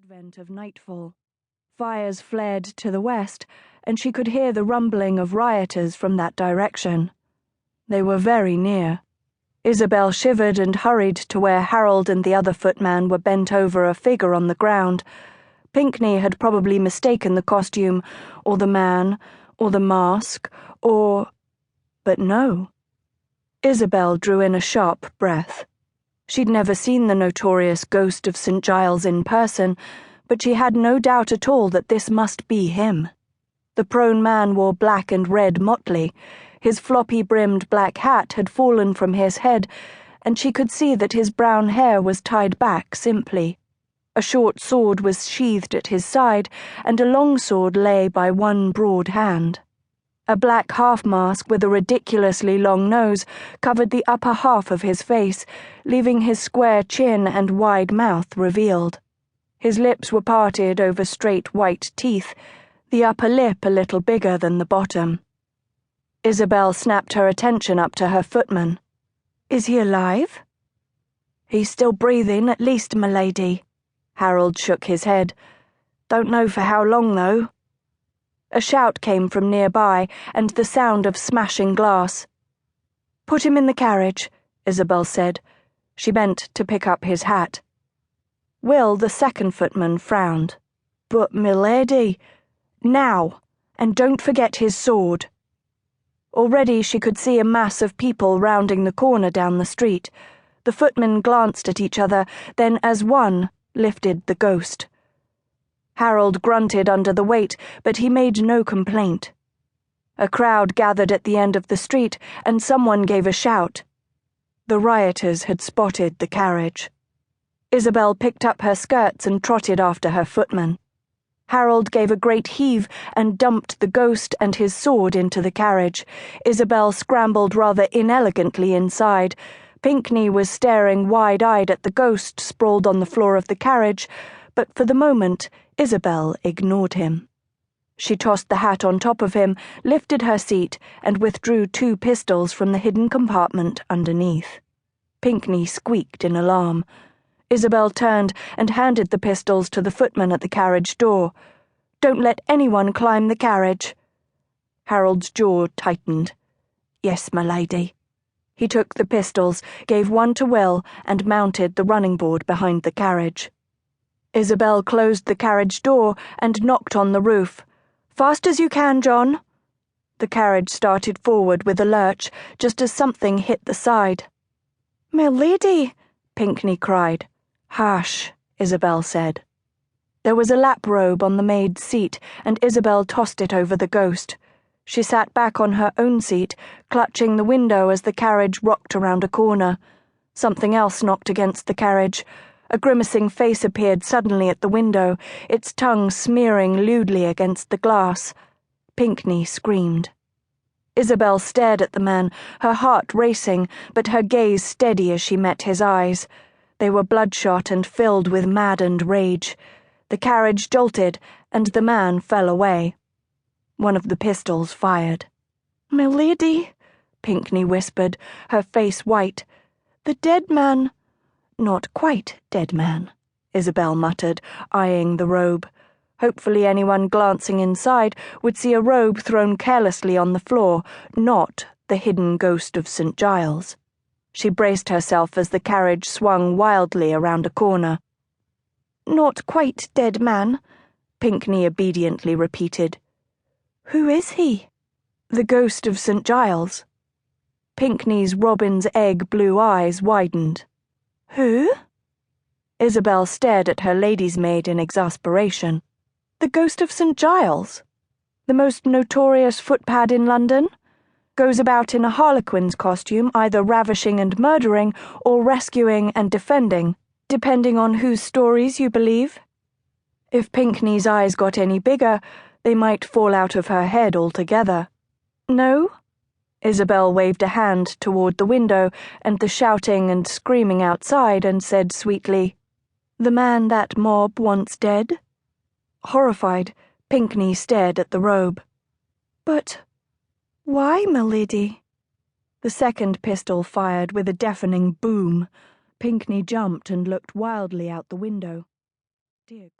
advent of nightfall. Fires flared to the west, and she could hear the rumbling of rioters from that direction. They were very near. Isabel shivered and hurried to where Harold and the other footman were bent over a figure on the ground. Pinckney had probably mistaken the costume, or the man, or the mask, or... But no. Isabel drew in a sharp breath. She'd never seen the notorious ghost of St. Giles in person, but she had no doubt at all that this must be him. The prone man wore black and red motley. His floppy-brimmed black hat had fallen from his head, and she could see that his brown hair was tied back simply. A short sword was sheathed at his side, and a long sword lay by one broad hand. A black half-mask with a ridiculously long nose covered the upper half of his face, leaving his square chin and wide mouth revealed. His lips were parted over straight white teeth, the upper lip a little bigger than the bottom. Isabel snapped her attention up to her footman. "Is he alive?" "He's still breathing, at least, m'lady." Harold shook his head. "Don't know for how long, though." A shout came from nearby, and the sound of smashing glass. "Put him in the carriage," Isabel said. She bent to pick up his hat. Will, the second footman, frowned. "But, m'lady—" "Now! And don't forget his sword." Already she could see a mass of people rounding the corner down the street. The footmen glanced at each other, then as one lifted the ghost. Harold grunted under the weight, but he made no complaint. A crowd gathered at the end of the street, and someone gave a shout. The rioters had spotted the carriage. Isabel picked up her skirts and trotted after her footman. Harold gave a great heave and dumped the ghost and his sword into the carriage. Isabel scrambled rather inelegantly inside. Pinckney was staring wide-eyed at the ghost sprawled on the floor of the carriage, but for the moment, Isabel ignored him. She tossed the hat on top of him, lifted her seat, and withdrew 2 pistols from the hidden compartment underneath. Pinckney squeaked in alarm. Isabel turned and handed the pistols to the footman at the carriage door. "Don't let anyone climb the carriage." Harold's jaw tightened. "Yes, m'lady." He took the pistols, gave one to Will, and mounted the running board behind the carriage. Isabel closed the carriage door and knocked on the roof. "Fast as you can, John." The carriage started forward with a lurch, just as something hit the side. "M'lady!" Pinckney cried. "Hush," Isabel said. There was a lap robe on the maid's seat, and Isabel tossed it over the ghost. She sat back on her own seat, clutching the window as the carriage rocked around a corner. Something else knocked against the carriage. A grimacing face appeared suddenly at the window, its tongue smearing lewdly against the glass. Pinckney screamed. Isabel stared at the man, her heart racing, but her gaze steady as she met his eyes. They were bloodshot and filled with maddened rage. The carriage jolted, and the man fell away. One of the pistols fired. "M'lady," Pinckney whispered, her face white. "The dead man—" "Not quite dead man," Isabel muttered, eyeing the robe. Hopefully anyone glancing inside would see a robe thrown carelessly on the floor, not the hidden ghost of St. Giles. She braced herself as the carriage swung wildly around a corner. "Not quite dead man," Pinckney obediently repeated. "Who is he?" "The ghost of St. Giles." Pinckney's robin's egg blue eyes widened. "Who?" Isabel stared at her lady's maid in exasperation. "The ghost of St. Giles? The most notorious footpad in London? Goes about in a harlequin's costume, either ravishing and murdering, or rescuing and defending, depending on whose stories you believe." If Pinckney's eyes got any bigger, they might fall out of her head altogether. "No?" Isabel waved a hand toward the window and the shouting and screaming outside and said sweetly, "The man that mob wants dead?" Horrified, Pinckney stared at the robe. "But why, m'lady?" The second pistol fired with a deafening boom. Pinckney jumped and looked wildly out the window. Dear God.